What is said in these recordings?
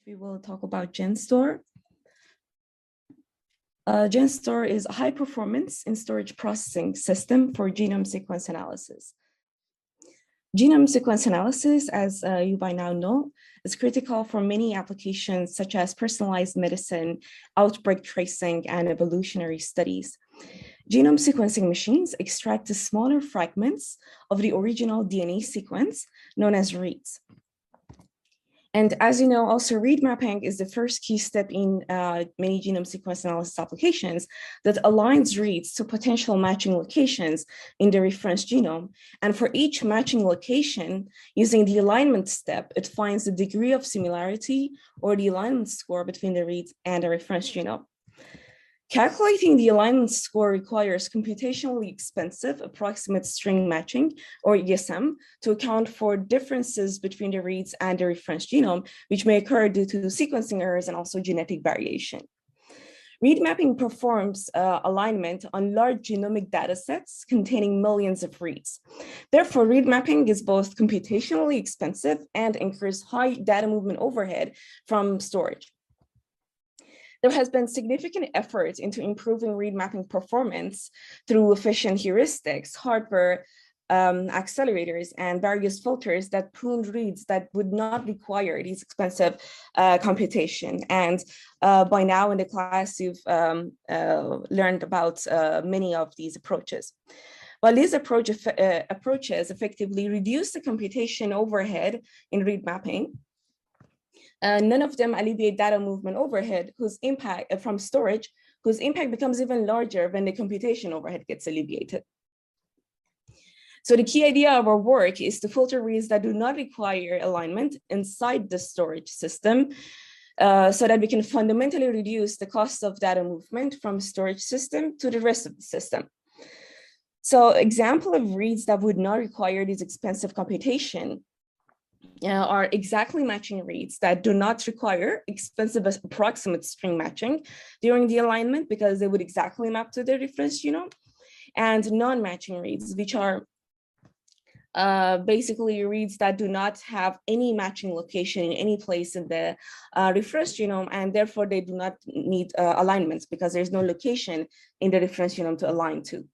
We will talk about GenStore. GenStore is a high-performance and storage processing system for genome sequence analysis. Genome sequence analysis, as you by now know, is critical for many applications such as personalized medicine, outbreak tracing, and evolutionary studies. Genome sequencing machines extract the smaller fragments of the original DNA sequence, known as reads. And as you know, also read mapping is the first key step in many genome sequence analysis applications that aligns reads to potential matching locations in the reference genome. And for each matching location, using the alignment step, it finds the degree of similarity or the alignment score between the reads and the reference genome. Calculating the alignment score requires computationally expensive approximate string matching, or ESM, to account for differences between the reads and the reference genome, which may occur due to sequencing errors and also genetic variation. Read mapping performs alignment on large genomic data sets containing millions of reads. Therefore, read mapping is both computationally expensive and incurs high data movement overhead from storage. There has been significant effort into improving read mapping performance through efficient heuristics, hardware accelerators, and various filters that pruned reads that would not require these expensive computation. And by now in the class, you've learned about many of these approaches. While these approaches effectively reduce the computation overhead in read mapping, none of them alleviate data movement overhead whose impact from storage, whose impact becomes even larger when the computation overhead gets alleviated. So the key idea of our work is to filter reads that do not require alignment inside the storage system so that we can fundamentally reduce the cost of data movement from storage system to the rest of the system. So example of reads that would not require this expensive computation are exactly matching reads that do not require expensive approximate string matching during the alignment because they would exactly map to the reference genome, and non-matching reads, which are basically reads that do not have any matching location in any place in the reference genome, and therefore they do not need alignments because there's no location in the reference genome to align to.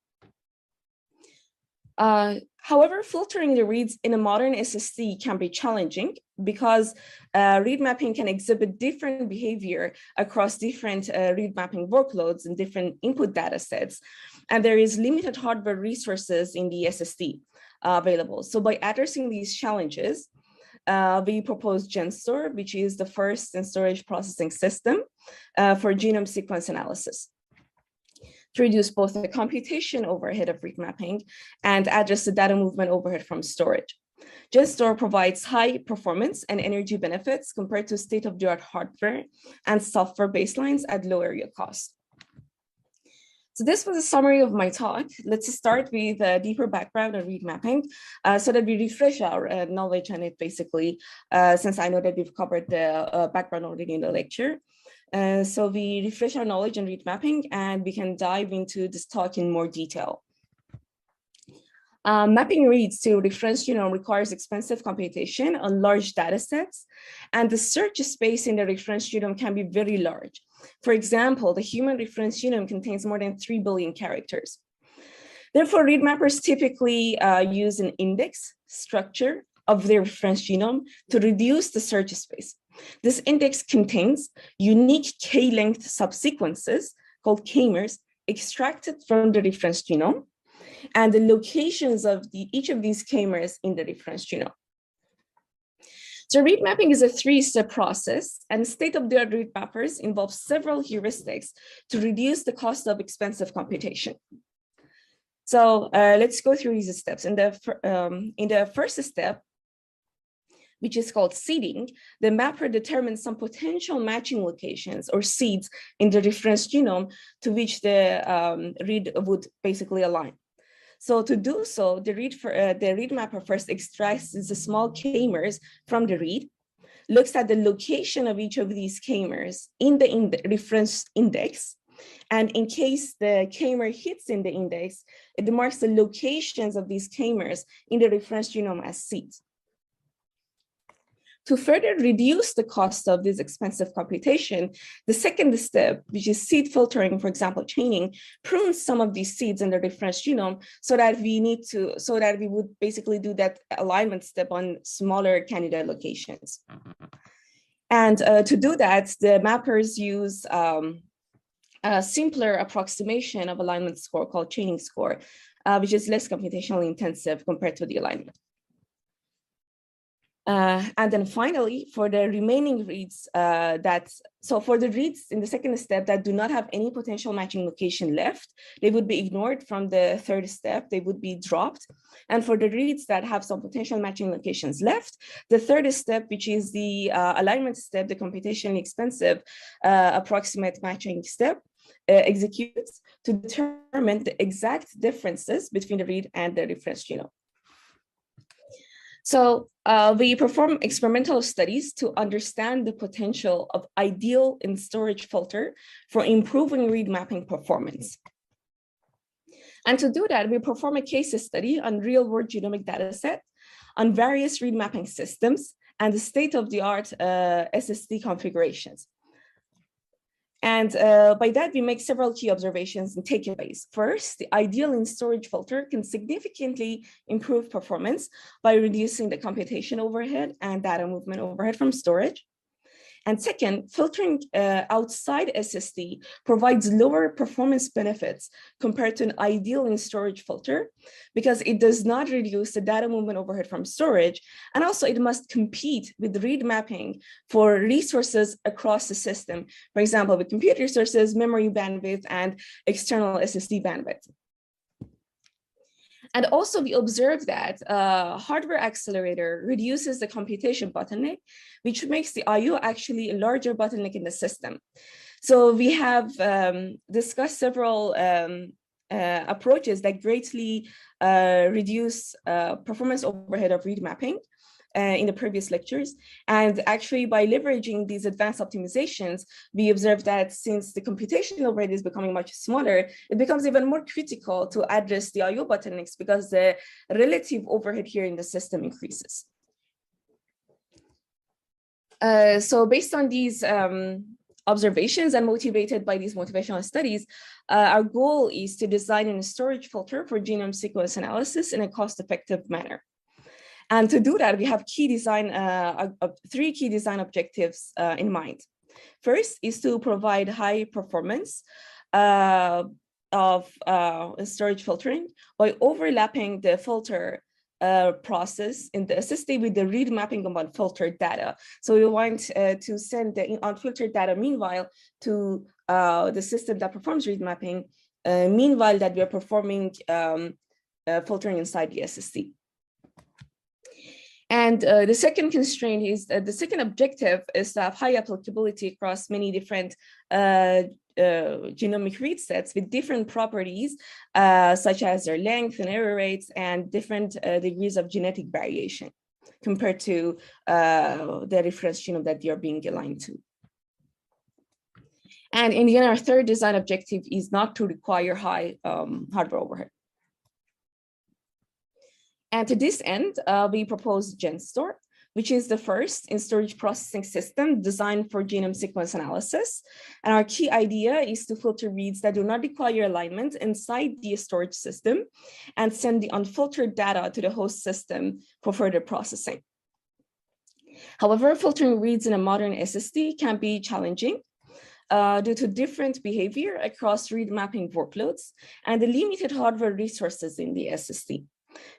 However, filtering the reads in a modern SSD can be challenging because read mapping can exhibit different behavior across different read mapping workloads and different input data sets. And there is limited hardware resources in the SSD available. So by addressing these challenges, we propose GenStore, which is the first in storage processing system for genome sequence analysis, to reduce both the computation overhead of read mapping and address the data movement overhead from storage. GenStore provides high performance and energy benefits compared to state-of-the-art hardware and software baselines at low area cost. So this was a summary of my talk. Let's start with a deeper background on read mapping so that we refresh our knowledge on it, basically, since I know that we've covered the background already in the lecture. So we refresh our knowledge on read mapping and we can dive into this talk in more detail. Mapping reads to reference genome requires expensive computation on large data sets, and the search space in the reference genome can be very large. For example, the human reference genome contains more than 3 billion characters. Therefore, read mappers typically use an index structure of their reference genome to reduce the search space. This index contains unique K-length subsequences called k-mers extracted from the reference genome and the locations of each of these k-mers in the reference genome. So read mapping is a 3-step process, and state-of-the-art read mappers involve several heuristics to reduce the cost of expensive computation. So let's go through these steps. In the first step, which is called seeding, the mapper determines some potential matching locations or seeds in the reference genome to which the read would basically align. So to do so, the read mapper first extracts the small k-mers from the read, looks at the location of each of these k-mers in the reference index, and in case the k-mer hits in the index, it marks the locations of these k-mers in the reference genome as seeds. To further reduce the cost of this expensive computation, the second step, which is seed filtering, for example, chaining, prunes some of these seeds in the reference genome so that we would basically do that alignment step on smaller candidate locations. And to do that, the mappers use a simpler approximation of alignment score called chaining score, which is less computationally intensive compared to the alignment. And then finally, for the remaining reads for the reads in the second step that do not have any potential matching location left, they would be ignored from the third step, they would be dropped. And for the reads that have some potential matching locations left, the third step, which is the alignment step, the computationally expensive approximate matching step, executes to determine the exact differences between the read and the reference genome. So we perform experimental studies to understand the potential of ideal in-storage filter for improving read mapping performance. And to do that, we perform a case study on real-world genomic data set on various read mapping systems and the state-of-the-art SSD configurations. And by that, we make several key observations and takeaways. First, the ideal in-storage filter can significantly improve performance by reducing the computation overhead and data movement overhead from storage. And second, filtering outside SSD provides lower performance benefits compared to an ideal in-storage filter because it does not reduce the data movement overhead from storage. And also it must compete with read mapping for resources across the system. For example, with compute resources, memory bandwidth, and external SSD bandwidth. And also we observe that hardware accelerator reduces the computation bottleneck, which makes the IO actually a larger bottleneck in the system. So we have discussed several approaches that greatly reduce performance overhead of read mapping in the previous lectures. And actually by leveraging these advanced optimizations, we observed that since the computational overhead is becoming much smaller, it becomes even more critical to address the IO bottlenecks because the relative overhead here in the system increases. So based on these observations and motivated by these motivational studies, our goal is to design a storage filter for genome sequence analysis in a cost-effective manner. And to do that, we have three key design objectives in mind. First is to provide high performance of storage filtering by overlapping the filter process in the SSD with the read mapping of unfiltered data. So we want to send the unfiltered data meanwhile to the system that performs read mapping, meanwhile that we are performing filtering inside the SSD. And the second constraint is the second objective is to have high applicability across many different genomic read sets with different properties, such as their length and error rates and different degrees of genetic variation compared to the reference genome that they are being aligned to. And in the end, our third design objective is not to require high hardware overhead. And to this end, we propose GenStore, which is the first in-storage processing system designed for genome sequence analysis. And our key idea is to filter reads that do not require alignment inside the storage system and send the unfiltered data to the host system for further processing. However, filtering reads in a modern SSD can be challenging due to different behavior across read mapping workloads and the limited hardware resources in the SSD.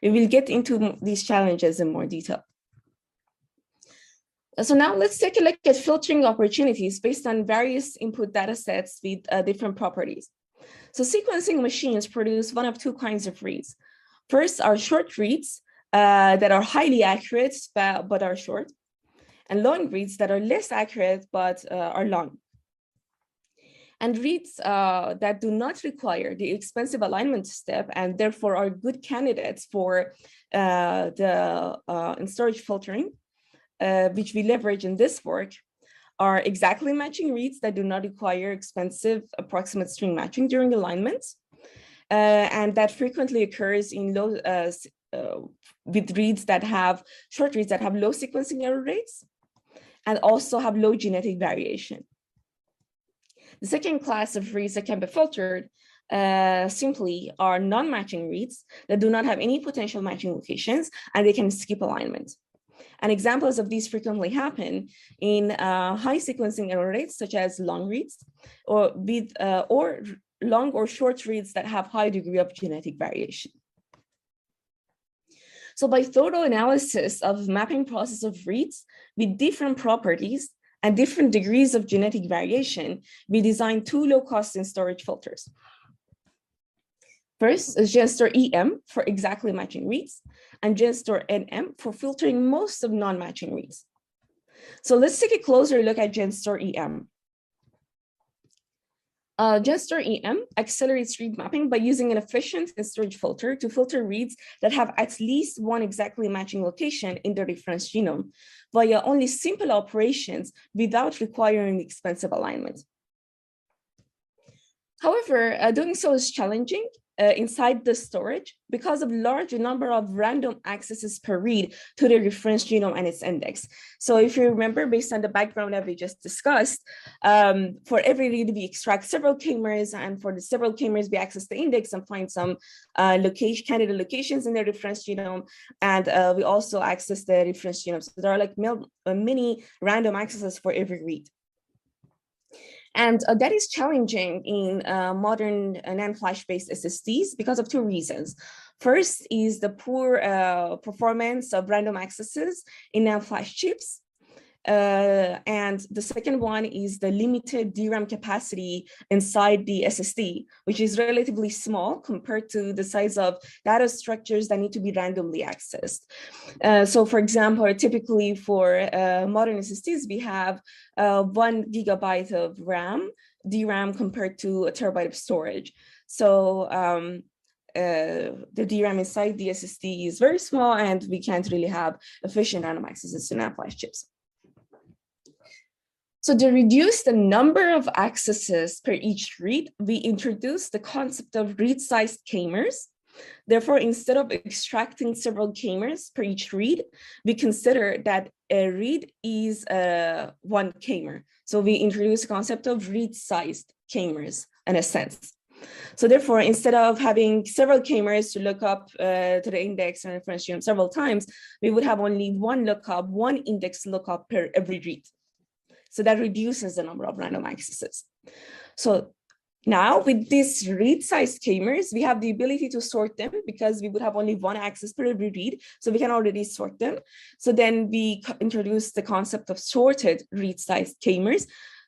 We will get into these challenges in more detail. So now let's take a look at filtering opportunities based on various input data sets with different properties. So sequencing machines produce one of two kinds of reads. First are short reads that are highly accurate but are short, and long reads that are less accurate but are long. And reads that do not require the expensive alignment step and therefore are good candidates for the in-storage filtering, which we leverage in this work, are exactly matching reads that do not require expensive approximate string matching during alignment, and that frequently occurs in with reads that have short reads that have low sequencing error rates, and also have low genetic variation. The second class of reads that can be filtered simply are non-matching reads that do not have any potential matching locations, and they can skip alignment. And examples of these frequently happen in high sequencing error rates, such as long reads, or long or short reads that have high degree of genetic variation. So by thorough analysis of mapping process of reads with different properties and different degrees of genetic variation, we designed two low-cost and storage filters. First is GenStore EM for exactly matching reads, and GenStore NM for filtering most of non-matching reads. So let's take a closer look at GenStore EM. GenStore EM accelerates read mapping by using an efficient storage filter to filter reads that have at least one exactly matching location in the reference genome via only simple operations without requiring expensive alignment. However, doing so is challenging inside the storage because of large number of random accesses per read to the reference genome and its index. So if you remember, based on the background that we just discussed, for every read, we extract several k-mers, and for the several k-mers, we access the index and find some candidate locations in the reference genome, and we also access the reference genome. So there are like many random accesses for every read. And that is challenging in modern NAND flash-based SSDs because of two reasons. First is the poor performance of random accesses in NAND flash chips. And the second one is the limited DRAM capacity inside the SSD, which is relatively small compared to the size of data structures that need to be randomly accessed. So for example, typically for modern SSDs, we have 1 gigabyte of DRAM compared to a terabyte of storage. So the DRAM inside the SSD is very small, and we can't really have efficient random accesses to NAND flash chips. So to reduce the number of accesses per each read, we introduced the concept of read-sized k-mers. Therefore, instead of extracting several k-mers per each read, we consider that a read is one k-mer. So we introduced the concept of read-sized k-mers in a sense. So therefore, instead of having several k-mers to look up to the index and reference genome several times, we would have only one lookup, one index lookup per every read. So that reduces the number of random accesses. So now with these read-sized k-mers, we have the ability to sort them because we would have only one access per every read, so we can already sort them. So then we introduce the concept of sorted read-sized k-mers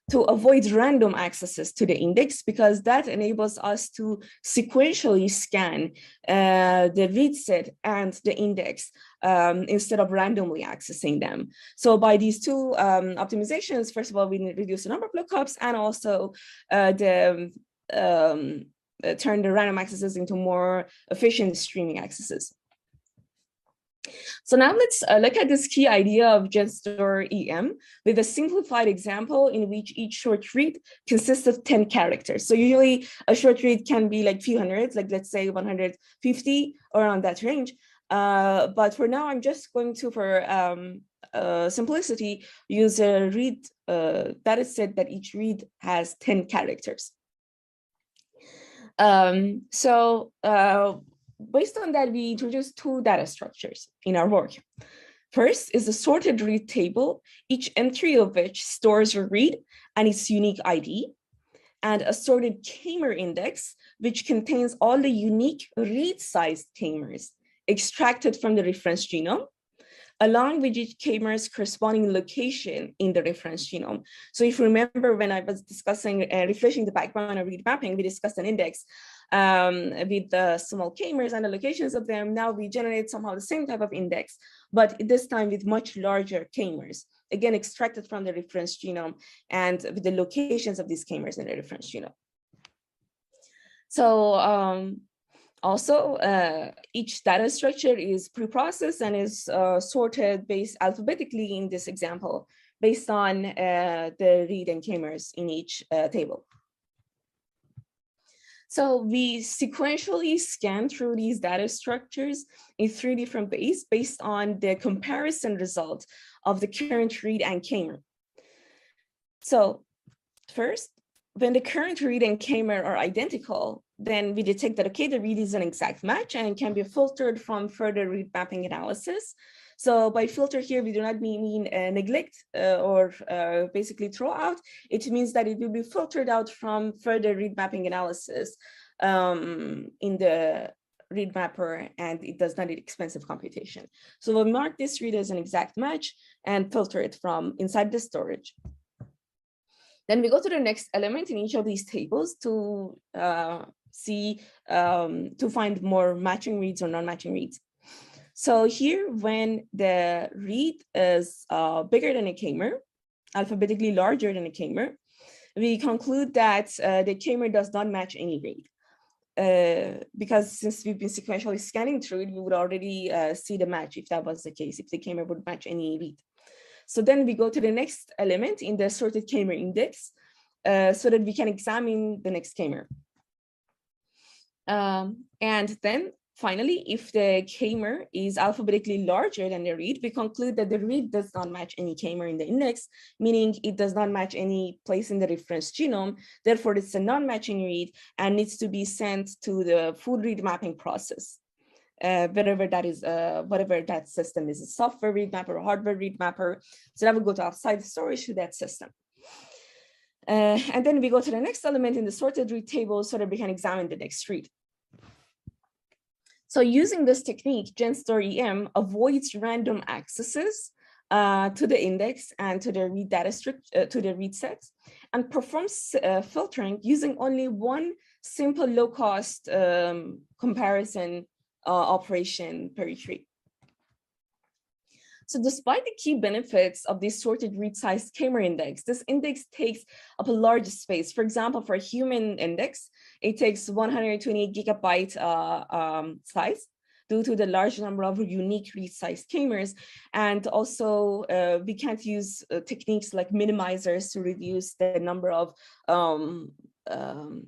to avoid random accesses to the index, because that enables us to sequentially scan the read set and the index instead of randomly accessing them. So by these two optimizations, first of all, we reduce the number of lookups, and also turn the random accesses into more efficient streaming accesses. So now let's look at this key idea of GenStore EM with a simplified example in which each short read consists of 10 characters. So usually a short read can be like few hundreds, like let's say 150 or around that range. But for now, I'm just going to, for simplicity, use a read data set that each read has 10 characters. Based on that, we introduced two data structures in our work. First is the sorted read table, each entry of which stores a read and its unique ID, and a sorted k-mer index, which contains all the unique read-sized k-mers extracted from the reference genome, along with each k-mer's corresponding location in the reference genome. So if you remember, when I was discussing refreshing the background of read mapping, we discussed an index with the small k-mers and the locations of them. Now we generate somehow the same type of index, but this time with much larger k-mers, again, extracted from the reference genome and with the locations of these k-mers in the reference genome. So also, each data structure is preprocessed and is sorted based alphabetically in this example, based on the read and k-mers in each table. So we sequentially scan through these data structures in 3 different ways based on the comparison result of the current read and k-mer. So first, when the current read and k-mer are identical, then we detect that, okay, the read is an exact match and can be filtered from further read mapping analysis. So by filter here, we do not mean neglect or basically throw out. It means that it will be filtered out from further read mapping analysis in the read mapper, and it does not need expensive computation. So we'll mark this read as an exact match and filter it from inside the storage. Then we go to the next element in each of these tables to to find more matching reads or non-matching reads. So here, when the read is bigger than a k-mer, alphabetically larger than a k-mer, we conclude that the k-mer does not match any read. Because since we've been sequentially scanning through it, we would already see the match if that was the case, if the k-mer would match any read. So then we go to the next element in the sorted k-mer index so that we can examine the next k-mer. And then finally, if the k-mer is alphabetically larger than the read, we conclude that the read does not match any k-mer in the index, meaning it does not match any place in the reference genome. Therefore, it's a non-matching read and needs to be sent to the full read mapping process. Whatever that system is, a software read mapper or hardware read mapper. So that would go to outside the storage to that system. And then we go to the next element in the sorted read table so that we can examine the next read. So using this technique, GenStore EM avoids random accesses to the index and to the read data to the read sets, and performs filtering using only one simple low-cost comparison operation per each read. So despite the key benefits of this sorted read size k-mer index, this index takes up a large space. For example, for a human index, it takes 128 gigabyte size due to the large number of unique read size k-mers. And also we can't use techniques like minimizers to reduce the number of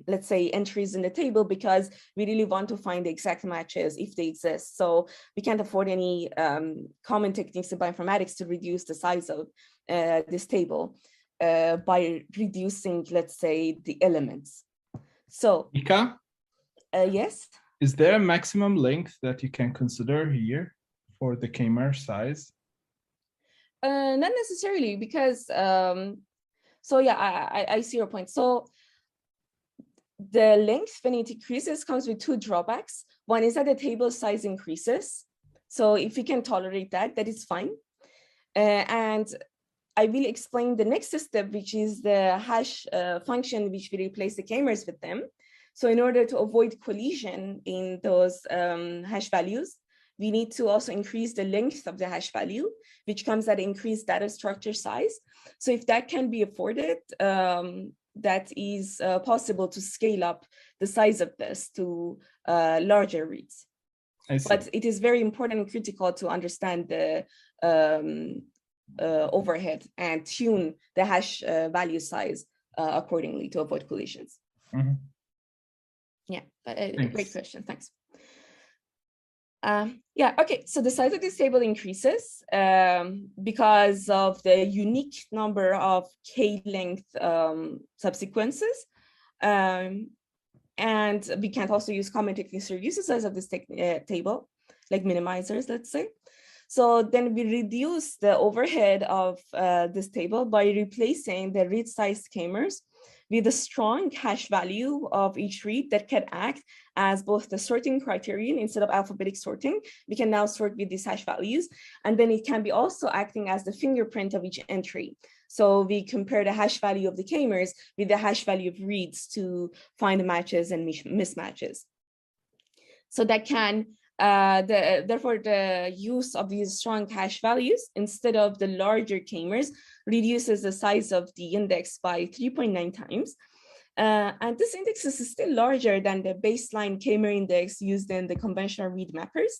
let's say entries in the table, because we really want to find the exact matches if they exist. So we can't afford any common techniques in bioinformatics to reduce the size of this table by reducing, let's say, the elements. So Nika? Yes? Is there a maximum length that you can consider here for the k-mer size? Not necessarily, because so yeah, I see your point. So the length, when it increases, comes with two drawbacks. One is that the table size increases. So if you can tolerate that, that is fine. And I will explain the next step, which is the hash function, which will replace the k-mers with them. So in order to avoid collision in those hash values, we need to also increase the length of the hash value, which comes at increased data structure size. So if that can be afforded, that is possible to scale up the size of this to larger reads. But it is very important and critical to understand the overhead and tune the hash value size accordingly to avoid collisions. Mm-hmm. Yeah, great question, thanks. Yeah, okay, so the size of this table increases because of the unique number of k-length subsequences. And we can't also use common techniques to reduce the size of this table, like minimizers, let's say. So then we reduce the overhead of this table by replacing the read size k-mers with a strong hash value of each read that can act as both the sorting criterion instead of alphabetic sorting. We can now sort with these hash values, and then it can be also acting as the fingerprint of each entry. So we compare the hash value of the k-mers with the hash value of reads to find matches and mismatches. So that can therefore, the use of these strong hash values instead of the larger k-mers reduces the size of the index by 3.9 times. And this index is still larger than the baseline k-mer index used in the conventional read mappers.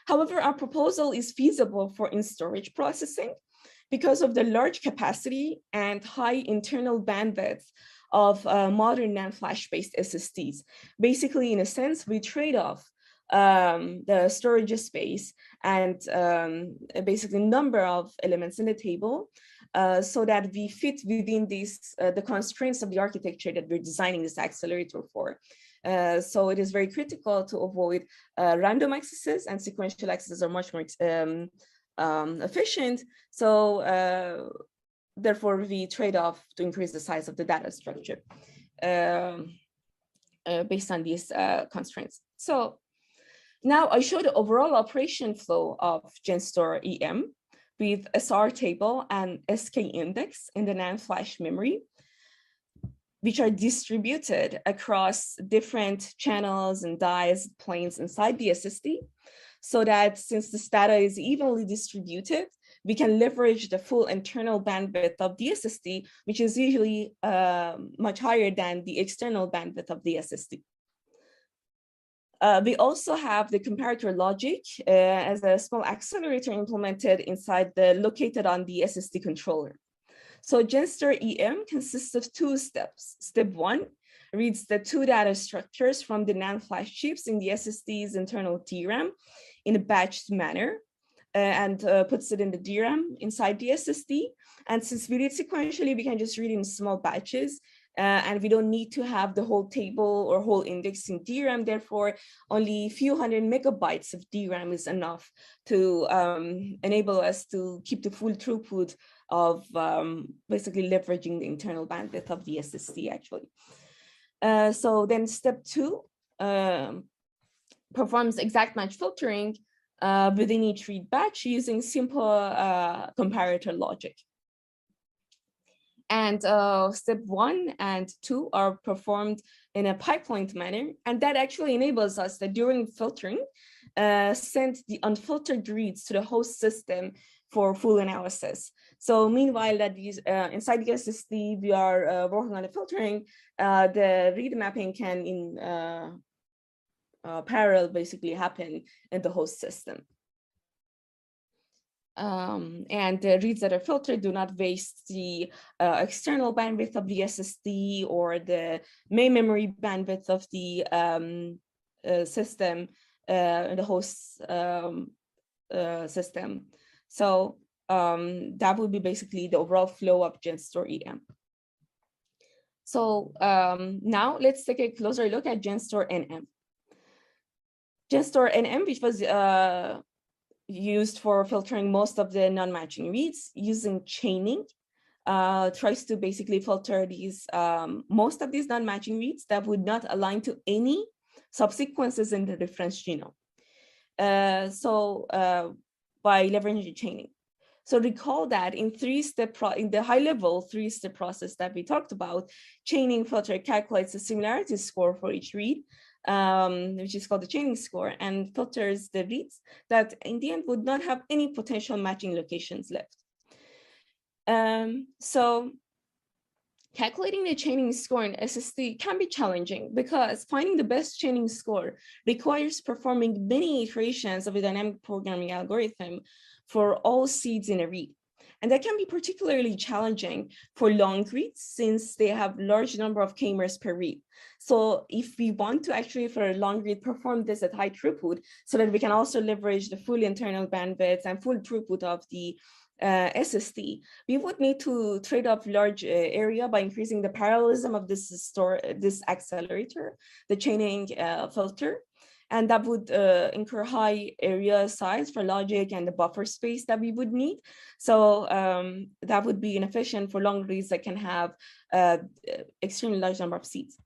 However, our proposal is feasible for in-storage processing because of the large capacity and high internal bandwidth of modern NAND flash-based SSDs. Basically, in a sense, we trade off the storage space and basically number of elements in the table so that we fit within these the constraints of the architecture that we're designing this accelerator for. So it is very critical to avoid random accesses, and sequential accesses are much more efficient. So therefore, we trade off to increase the size of the data structure based on these constraints. So now I show the overall operation flow of GenStore EM with SR table and SK index in the NAND flash memory, which are distributed across different channels and dies, planes inside the SSD, so that since this data is evenly distributed, we can leverage the full internal bandwidth of the SSD, which is usually much higher than the external bandwidth of the SSD. We also have the comparator logic as a small accelerator implemented inside located on the SSD controller. So GenStore EM consists of two steps. Step one reads the two data structures from the NAND flash chips in the SSD's internal DRAM in a batched manner and puts it in the DRAM inside the SSD. And since we read sequentially, we can just read in small batches. And we don't need to have the whole table or whole index in DRAM. Therefore, only a few hundred megabytes of DRAM is enough to enable us to keep the full throughput of basically leveraging the internal bandwidth of the SSD, actually. So then step two performs exact match filtering within each read batch using simple comparator logic. And step 1 and 2 are performed in a pipelined manner. And that actually enables us that during filtering, send the unfiltered reads to the host system for full analysis. So meanwhile, that these inside the SSD, we are working on the filtering, the read mapping can in parallel basically happen in the host system. And the reads that are filtered do not waste the external bandwidth of the SSD or the main memory bandwidth of the system, the host system. So that would be basically the overall flow of GenStore EM. So now let's take a closer look at GenStore NM. GenStore NM, which was used for filtering most of the non-matching reads using chaining, tries to basically filter these most of these non-matching reads that would not align to any subsequences in the reference genome. By leveraging chaining. So recall that in the high-level three-step process that we talked about, chaining filter calculates a similarity score for each read, which is called the chaining score, and filters the reads that in the end would not have any potential matching locations left. So calculating the chaining score in SSD can be challenging because finding the best chaining score requires performing many iterations of a dynamic programming algorithm for all seeds in a read. And that can be particularly challenging for long reads since they have large number of k-mers per read. So if we want to actually, for a long read, perform this at high throughput so that we can also leverage the full internal bandwidth and full throughput of the SSD, we would need to trade off large area by increasing the parallelism of this accelerator, the chaining filter. And that would incur high area size for logic and the buffer space that we would need. So that would be inefficient for long reads that can have extremely large number of seeds.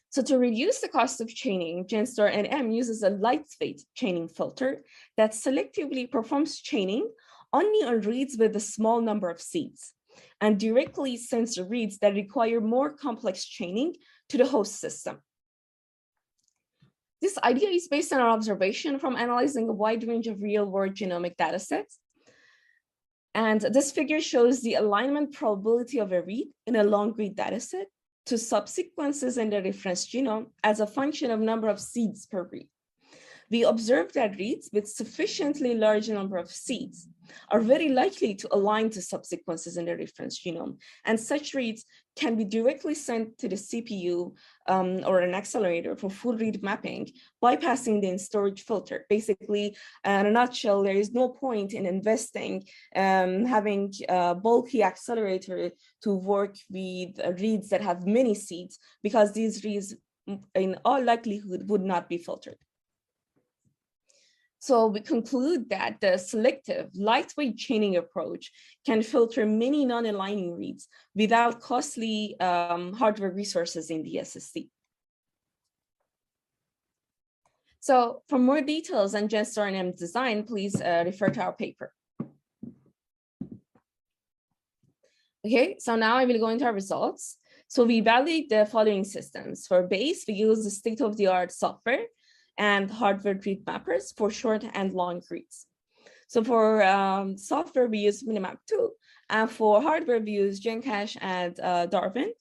So to reduce the cost of chaining, GenStore NM uses a lightweight chaining filter that selectively performs chaining only on reads with a small number of seeds and directly sends reads that require more complex chaining to the host system. This idea is based on our observation from analyzing a wide range of real-world genomic data sets. And this figure shows the alignment probability of a read in a long-read dataset to subsequences in the reference genome as a function of number of seeds per read. we observed that reads with sufficiently large number of seeds are very likely to align to subsequences in the reference genome. And such reads can be directly sent to the CPU or an accelerator for full read mapping, bypassing the in-storage filter. Basically, in a nutshell, there is no point in investing, having a bulky accelerator to work with reads that have many seeds, because these reads in all likelihood would not be filtered. So we conclude that the selective lightweight chaining approach can filter many non-aligning reads without costly hardware resources in the SSD. So for more details on GenStore and M design, please refer to our paper. Okay, so now I will go into our results. So we evaluate the following systems. For base, we use the state-of-the-art software and hardware read mappers for short and long reads. So for software, we use Minimap2, and for hardware, we use GenCache and Darwin.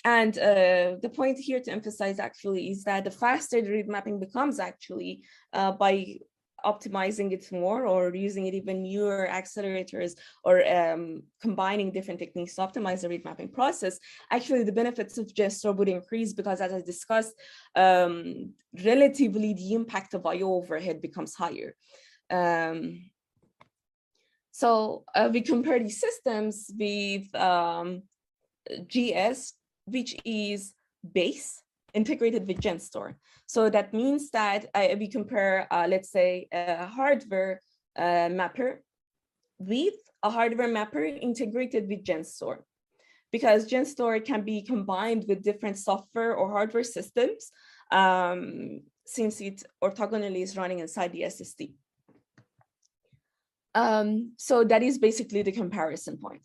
And the point here to emphasize actually is that the faster the read mapping becomes actually by optimizing it more or using it even newer accelerators or combining different techniques to optimize the read mapping process, actually the benefits of GenStore would increase because, as I discussed, relatively the impact of I/O overhead becomes higher. So we compare these systems with GS, which is base integrated with GenStore. So that means that we compare, let's say, a hardware mapper with a hardware mapper integrated with GenStore, because GenStore can be combined with different software or hardware systems since it orthogonally is running inside the SSD. So that is basically the comparison point.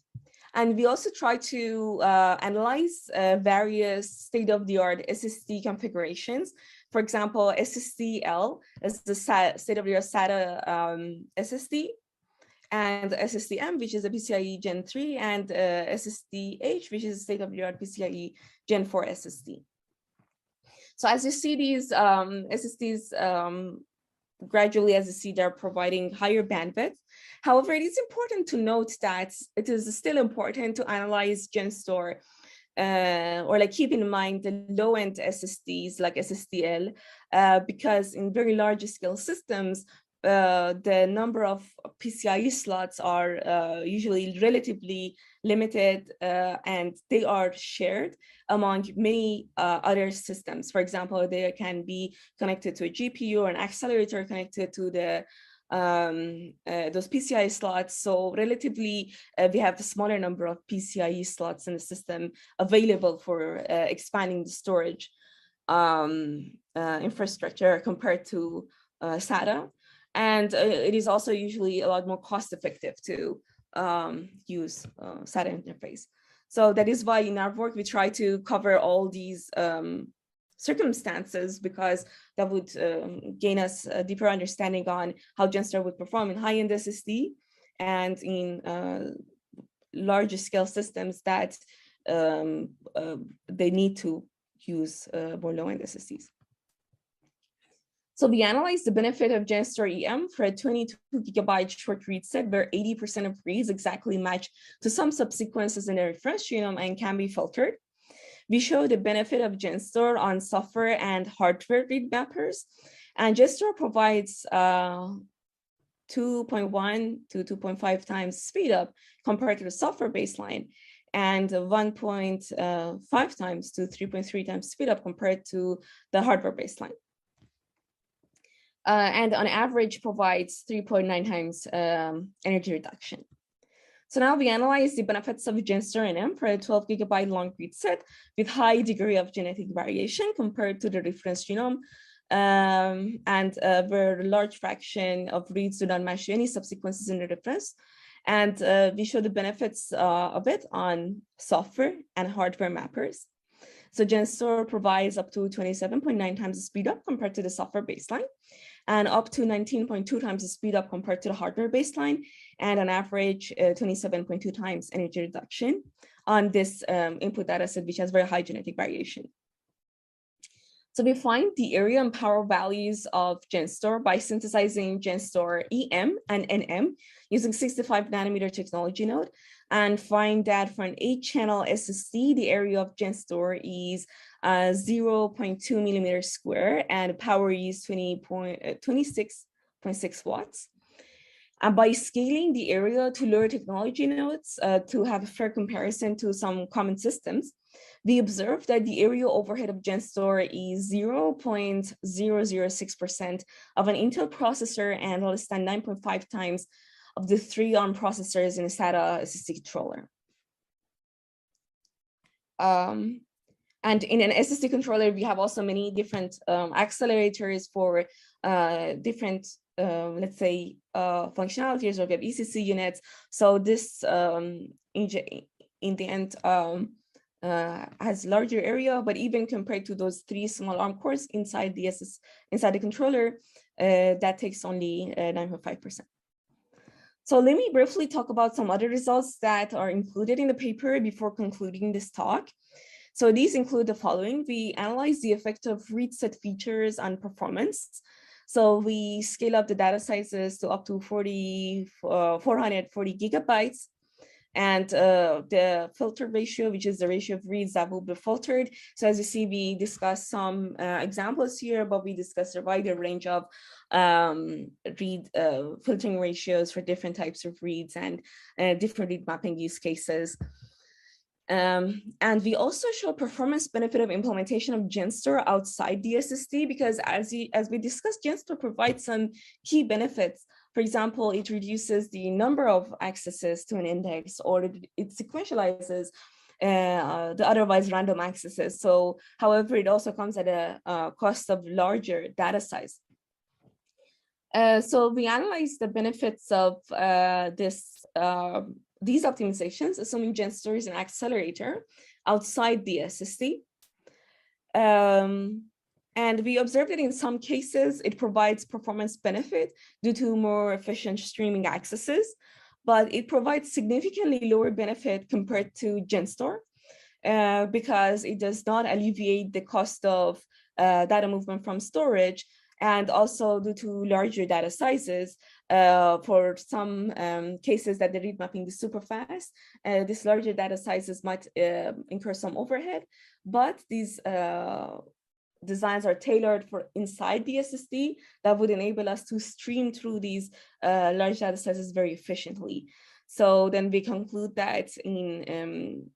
And we also try to analyze various state-of-the-art SSD configurations. For example, SSD-L is the state-of-the-art SATA SSD, and SSD-M, which is a PCIe Gen 3, and SSD-H, which is a state-of-the-art PCIe Gen 4 SSD. So as you see, these SSDs gradually, as you see, they're providing higher bandwidth. However, it is important to note that it is still important to analyze GenStore or like keep in mind the low-end SSDs like SSD-L, because in very large scale systems, the number of PCIe slots are usually relatively limited, and they are shared among many other systems. For example, they can be connected to a GPU or an accelerator connected to the those PCIe slots. So relatively, we have a smaller number of PCIe slots in the system available for expanding the storage infrastructure compared to SATA. And it is also usually a lot more cost effective to use SATA interface. So that is why in our work, we try to cover all these circumstances, because that would gain us a deeper understanding on how GenStore would perform in high-end SSD and in larger scale systems that they need to use more low-end SSDs. So we analyzed the benefit of GenStore EM for a 22 gigabyte short read set where 80% of reads exactly match to some subsequences in the reference genome and can be filtered. We show the benefit of GenStore on software and hardware read mappers. And GenStore provides 2.1 to 2.5 times speed up compared to the software baseline, and 1.5 times to 3.3 times speed up compared to the hardware baseline. And on average provides 3.9 times energy reduction. So now we analyze the benefits of GenStore and M for a 12 gigabyte long read set with high degree of genetic variation compared to the reference genome, and where a large fraction of reads do not match any subsequences in the reference. And we show the benefits of it on software and hardware mappers. So GenStore provides up to 27.9 times the speed up compared to the software baseline, and up to 19.2 times the speed up compared to the hardware baseline, and on average 27.2 times energy reduction on this input data set, which has very high genetic variation. So we find the area and power values of GenStore by synthesizing GenStore EM and NM using 65 nanometer technology node, and find that for an 8-channel SSD, the area of GenStore is 0.2 millimeters square, and power is 26.6 watts. And by scaling the area to lower technology nodes to have a fair comparison to some common systems, we observed that the area overhead of GenStore is 0.006% of an Intel processor and less than 9.5 times of the 3 ARM processors in a SATA SSD controller. And in an SSD controller, we have also many different accelerators for different, let's say, functionalities, or we have ECC units. So this, in the end, has larger area, but even compared to those 3 small ARM cores inside the controller, that takes only 9.5%. So let me briefly talk about some other results that are included in the paper before concluding this talk. So these include the following. We analyze the effect of read set features on performance. So we scale up the data sizes to up to 440 gigabytes. And the filter ratio, which is the ratio of reads that will be filtered. So as you see, we discussed some examples here, but we discussed a wider range of filtering ratios for different types of reads and different read mapping use cases. And we also show performance benefit of implementation of GenStore outside the SSD, because as we discussed, GenStore provides some key benefits. For example, it reduces the number of accesses to an index, or it sequentializes the otherwise random accesses. So, however, it also comes at a cost of larger data size. So we analyzed the benefits of these optimizations, assuming GenStore is an accelerator outside the SSD. And we observed that in some cases, it provides performance benefit due to more efficient streaming accesses, but it provides significantly lower benefit compared to GenStore because it does not alleviate the cost of data movement from storage, and also due to larger data sizes. For some cases that the read mapping is super fast, these larger data sizes might incur some overhead, but these designs are tailored for inside the SSD that would enable us to stream through these large data sizes very efficiently. So then we conclude that in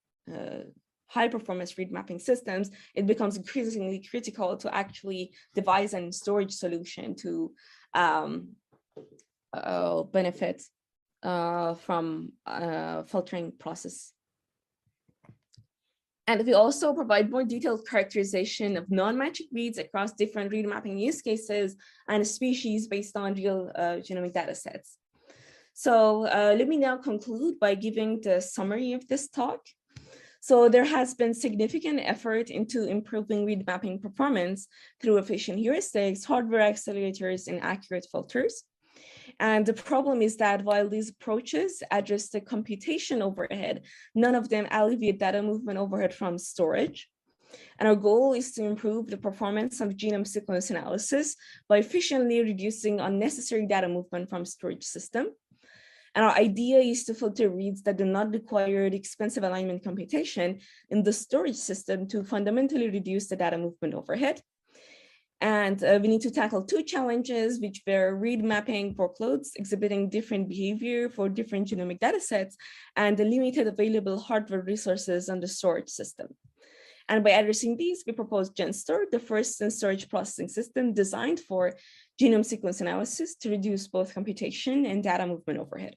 high performance read mapping systems, it becomes increasingly critical to actually devise a storage solution to benefit from filtering process. And we also provide more detailed characterization of non-magic reads across different read mapping use cases and species based on real genomic data sets. So let me now conclude by giving the summary of this talk. So there has been significant effort into improving read mapping performance through efficient heuristics, hardware accelerators, and accurate filters. And the problem is that while these approaches address the computation overhead, none of them alleviate data movement overhead from storage. And our goal is to improve the performance of genome sequence analysis by efficiently reducing unnecessary data movement from storage system. And our idea is to filter reads that do not require the expensive alignment computation in the storage system to fundamentally reduce the data movement overhead. And we need to tackle 2 challenges, which were read mapping workloads exhibiting different behavior for different genomic data sets and the limited available hardware resources on the storage system. And by addressing these, we proposed GenStore, the first storage processing system designed for genome sequence analysis to reduce both computation and data movement overhead.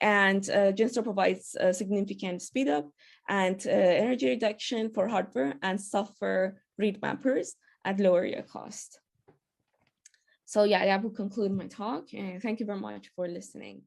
And GenStore provides a significant speed up and energy reduction for hardware and software read mappers at lower area cost. So yeah, that will conclude my talk, and thank you very much for listening.